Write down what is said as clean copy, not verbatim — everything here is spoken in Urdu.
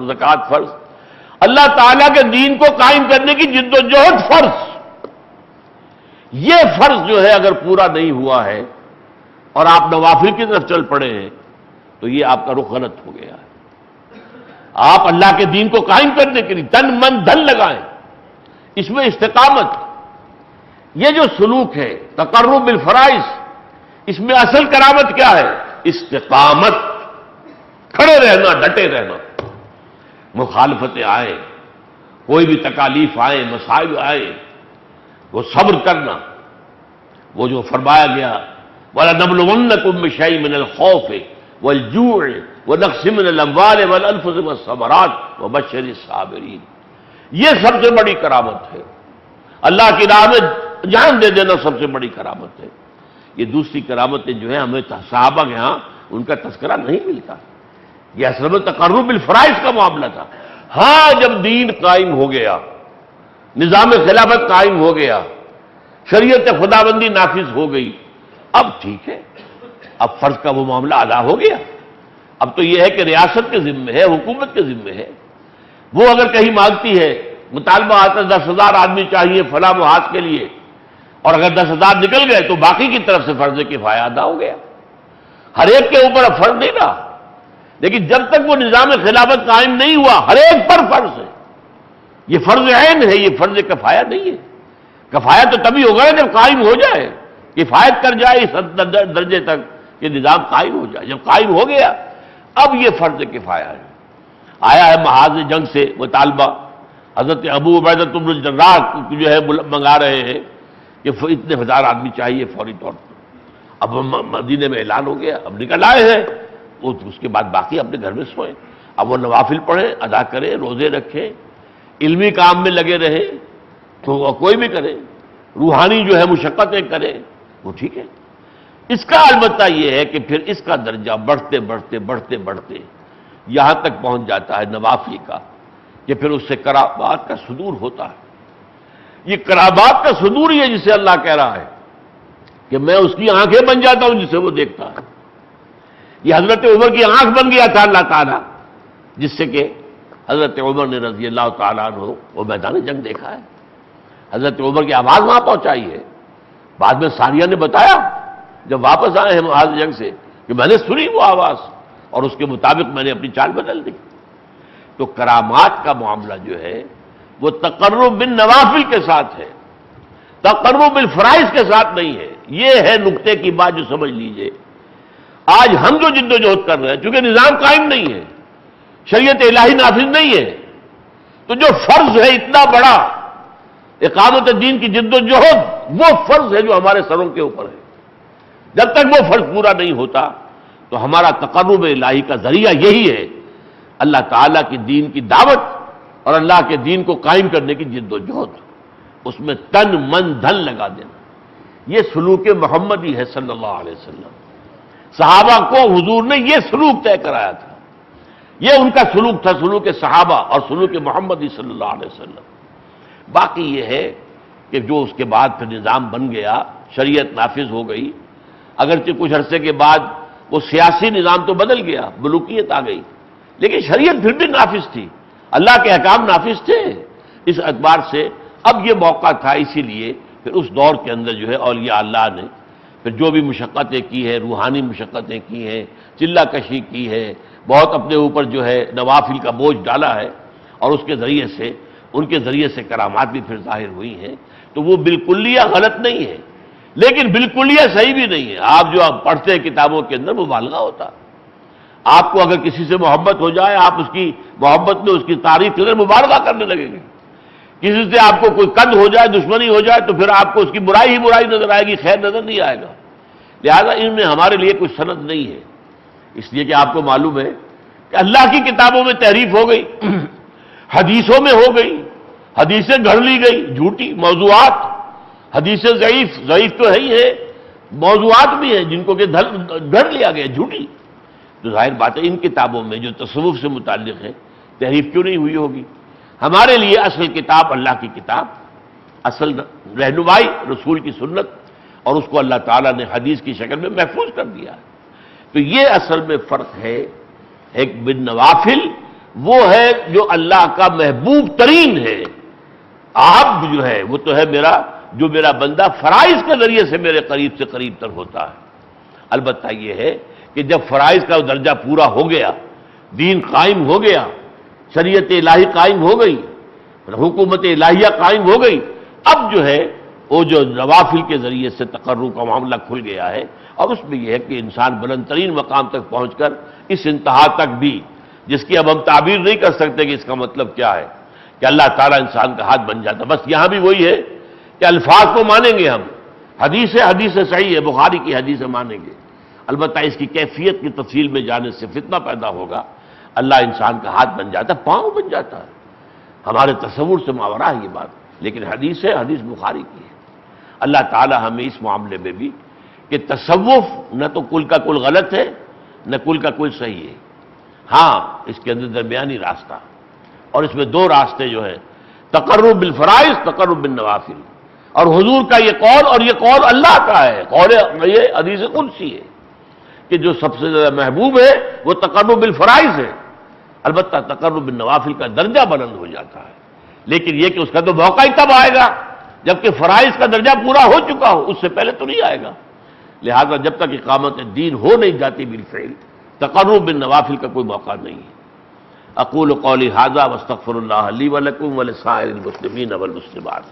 زکوٰۃ فرض، اللہ تعالیٰ کے دین کو قائم کرنے کی جد و جہد فرض۔ یہ فرض جو ہے اگر پورا نہیں ہوا ہے اور آپ نوافل کی طرف چل پڑے ہیں تو یہ آپ کا رخ غلط ہو گیا ہے۔ آپ اللہ کے دین کو قائم کرنے کے لیے تن من دھن لگائیں، اس میں استقامت، یہ جو سلوک ہے تقرب بالفرائض، اس میں اصل کرامت کیا ہے؟ استقامت، کھڑے رہنا، ڈٹے رہنا، مخالفتیں آئیں، کوئی بھی تکالیف آئیں، مسائل آئیں، وہ صبر کرنا، وہ جو فرمایا گیا وَلَنَبْلُوَنَّكُم بِشَيْءٍ مِّنَ الْخَوْفِ وَالْجُوعِ وَنَقْصٍ مِّنَ الْأَمْوَالِ وَالْأَنفُسِ وَالثَّمَرَاتِ وَبَشِّرِ الصَّابِرِينَ۔ یہ سب سے بڑی کرامت ہے، اللہ کی راہ میں جان دے دینا سب سے بڑی کرامت ہے۔ یہ دوسری کرامتیں جو ہیں ہمیں صحابہ کے ہاں ان کا تذکرہ نہیں ملتا۔ یہ اصل میں تقرب بالفرائض کا معاملہ تھا۔ ہاں جب دین قائم ہو گیا، نظام خلافت قائم ہو گیا، شریعت خداوندی نافذ ہو گئی، اب ٹھیک ہے، اب فرض کا وہ معاملہ ادا ہو گیا۔ اب تو یہ ہے کہ ریاست کے ذمے ہے، حکومت کے ذمے ہے۔ وہ اگر کہیں مانگتی ہے، مطالبہ آتا ہے 10,000 آدمی چاہیے فلاں محاذ کے لیے، اور اگر 10,000 نکل گئے تو باقی کی طرف سے فرض کفایہ ادا ہو گیا۔ ہر ایک کے اوپر اب فرض نہیں رہا، لیکن جب تک وہ نظام خلافت قائم نہیں ہوا ہر ایک پر فرض ہے۔ یہ فرض عین ہے، یہ فرض کفایہ نہیں ہے۔ کفایہ تو تبھی ہوگا جب قائم ہو جائے، کفایت کر جائے اس درجے تک کہ نظام قائم ہو جائے۔ جب قائم ہو گیا اب یہ فرض کفایہ ہے۔ آیا ہے محاذ جنگ سے مطالبہ، حضرت ابو عبیدہ بن الجراح جو ہے منگا رہے ہیں کہ اتنے 1000 آدمی چاہیے فوری طور پر۔ اب مدینے میں اعلان ہو گیا، اب نکل آئے ہیں، اس کے بعد باقی اپنے گھر میں سوئیں۔ اب وہ نوافل پڑھیں، ادا کریں، روزے رکھیں، علمی کام میں لگے رہیں، تو کوئی بھی کرے، روحانی جو ہے مشقتیں کرے، وہ ٹھیک ہے۔ اس کا البتہ یہ ہے کہ پھر اس کا درجہ بڑھتے بڑھتے یہاں تک پہنچ جاتا ہے نوافل کا کہ پھر اس سے کرامات کا صدور ہوتا ہے۔ یہ کرامات کا صدور ہی ہے جسے اللہ کہہ رہا ہے کہ میں اس کی آنکھیں بن جاتا ہوں جسے وہ دیکھتا ہے۔ یہ حضرت عمر کی آنکھ بن گیا تھا اللہ تعالیٰ، جس سے کہ حضرت عمر نے رضی اللہ تعالیٰ عنہ وہ میدان جنگ دیکھا ہے، حضرت عمر کی آواز وہاں پہنچائی ہے۔ بعد میں ثانیہ نے بتایا جب واپس آئے ہیں محاذ جنگ سے کہ میں نے سنی وہ آواز اور اس کے مطابق میں نے اپنی چال بدل دی۔ تو کرامات کا معاملہ جو ہے وہ تقرب بالنوافل کے ساتھ ہے، تقرب بالفرائض کے ساتھ نہیں ہے۔ یہ ہے نقطے کی بات جو سمجھ لیجئے۔ آج ہم جو جد و جہد کر رہے ہیں، چونکہ نظام قائم نہیں ہے، شریعت الہی نافذ نہیں ہے، تو جو فرض ہے اتنا بڑا اقامت دین کی جد و جہد، وہ فرض ہے جو ہمارے سروں کے اوپر ہے۔ جب تک وہ فرض پورا نہیں ہوتا تو ہمارا تقرب الہی کا ذریعہ یہی ہے، اللہ تعالیٰ کی دین کی دعوت اور اللہ کے دین کو قائم کرنے کی جد و جہد، اس میں تن من دھن لگا دینا۔ یہ سلوک محمدی ہے صلی اللہ علیہ وسلم۔ صحابہ کو حضور نے یہ سلوک طے کرایا تھا، یہ ان کا سلوک تھا، سلوک صحابہ اور سلوک محمدی صلی اللہ علیہ وسلم۔ باقی یہ ہے کہ جو اس کے بعد پھر نظام بن گیا، شریعت نافذ ہو گئی، اگرچہ کچھ عرصے کے بعد وہ سیاسی نظام تو بدل گیا، ملوکیت آ گئی، لیکن شریعت پھر بھی نافذ تھی، اللہ کے احکام نافذ تھے۔ اس اعتبار سے اب یہ موقع تھا، اسی لیے پھر اس دور کے اندر جو ہے اولیاء اللہ نے پھر جو بھی مشقتیں کی ہیں، روحانی مشقتیں کی ہیں، چلہ کشی کی ہے، بہت اپنے اوپر جو ہے نوافل کا بوجھ ڈالا ہے، اور اس کے ذریعے سے ان کے ذریعے سے کرامات بھی پھر ظاہر ہوئی ہیں۔ تو وہ بالکلیہ غلط نہیں ہے، لیکن بالکلیہ صحیح بھی نہیں ہے۔ آپ جو پڑھتے ہیں کتابوں کے اندر مبالغہ ہوتا ہے۔ آپ کو اگر کسی سے محبت ہو جائے، آپ اس کی محبت میں اس کی تعریف کے اندر مبالغہ کرنے لگیں گے۔ کسی سے آپ کو کوئی قد ہو جائے، دشمنی ہو جائے، تو پھر آپ کو اس کی برائی ہی برائی نظر آئے گی، خیر نظر نہیں آئے گا۔ لہذا ان میں ہمارے لیے کوئی سند نہیں ہے، اس لیے کہ آپ کو معلوم ہے کہ اللہ کی کتابوں میں تحریف ہو گئی، حدیثوں میں ہو گئی، حدیثیں گھڑ لی گئی، جھوٹی موضوعات، حدیثیں ضعیف تو ہے ہی ہے، موضوعات بھی ہیں جن کو کہ گھڑ لیا گیا، جھوٹی۔ تو ظاہر بات ہے ان کتابوں میں جو تصوف سے متعلق ہے تحریف کیوں نہیں ہوئی ہوگی؟ ہمارے لیے اصل کتاب اللہ کی کتاب، اصل رہنمائی رسول کی سنت، اور اس کو اللہ تعالیٰ نے حدیث کی شکل میں محفوظ کر دیا ہے۔ تو یہ اصل میں فرق ہے ایک بالنوافل وہ ہے جو اللہ کا محبوب ترین ہے. آپ جو ہے وہ تو ہے میرا بندہ فرائض کے ذریعے سے میرے قریب سے قریب تر ہوتا ہے. البتہ یہ ہے کہ جب فرائض کا درجہ پورا ہو گیا، دین قائم ہو گیا، شریعت الہی قائم ہو گئی، حکومت الہیہ قائم ہو گئی، اب جو ہے وہ جو نوافل کے ذریعے سے تقرب کا معاملہ کھل گیا ہے. اور اس میں یہ ہے کہ انسان بلند ترین مقام تک پہنچ کر اس انتہا تک بھی، جس کی اب ہم تعبیر نہیں کر سکتے کہ اس کا مطلب کیا ہے، کہ اللہ تعالیٰ انسان کا ہاتھ بن جاتا. بس یہاں بھی وہی ہے کہ الفاظ کو مانیں گے ہم، حدیث صحیح ہے، بخاری کی حدیث مانیں گے، البتہ اس کی کیفیت کی تفصیل میں جانے سے فتنہ پیدا ہوگا. اللہ انسان کا ہاتھ بن جاتا ہے، پاؤں بن جاتا ہے. ہمارے تصور سے ماورا ہے یہ بات، لیکن حدیث بخاری کی ہے. اللہ تعالی ہمیں اس معاملے میں بھی کہ تصوف نہ تو کل کا کل غلط ہے، نہ کل کا کل صحیح ہے. ہاں اس کے اندر درمیانی راستہ، اور اس میں دو راستے جو ہیں، تقرب بالفرائض، تقرب بالنوافل. اور حضور کا یہ قول، اور یہ قول اللہ کا ہے، قول یہ حدیث قدسی ہے کہ جو سب سے زیادہ محبوب ہے وہ تقرب بالفرائض ہے. البتہ تقرب بالنوافل کا درجہ بلند ہو جاتا ہے، لیکن یہ کہ اس کا تو موقع ہی تب آئے گا جبکہ فرائض کا درجہ پورا ہو چکا ہو، اس سے پہلے تو نہیں آئے گا. لہذا جب تک اقامت دین ہو نہیں جاتی بالفعل، تقرب بالنوافل کا کوئی موقع نہیں ہے. اقول قولی ھذا واستغفر اللہ لی ولکم ولسائر المسلمین والمسلمات.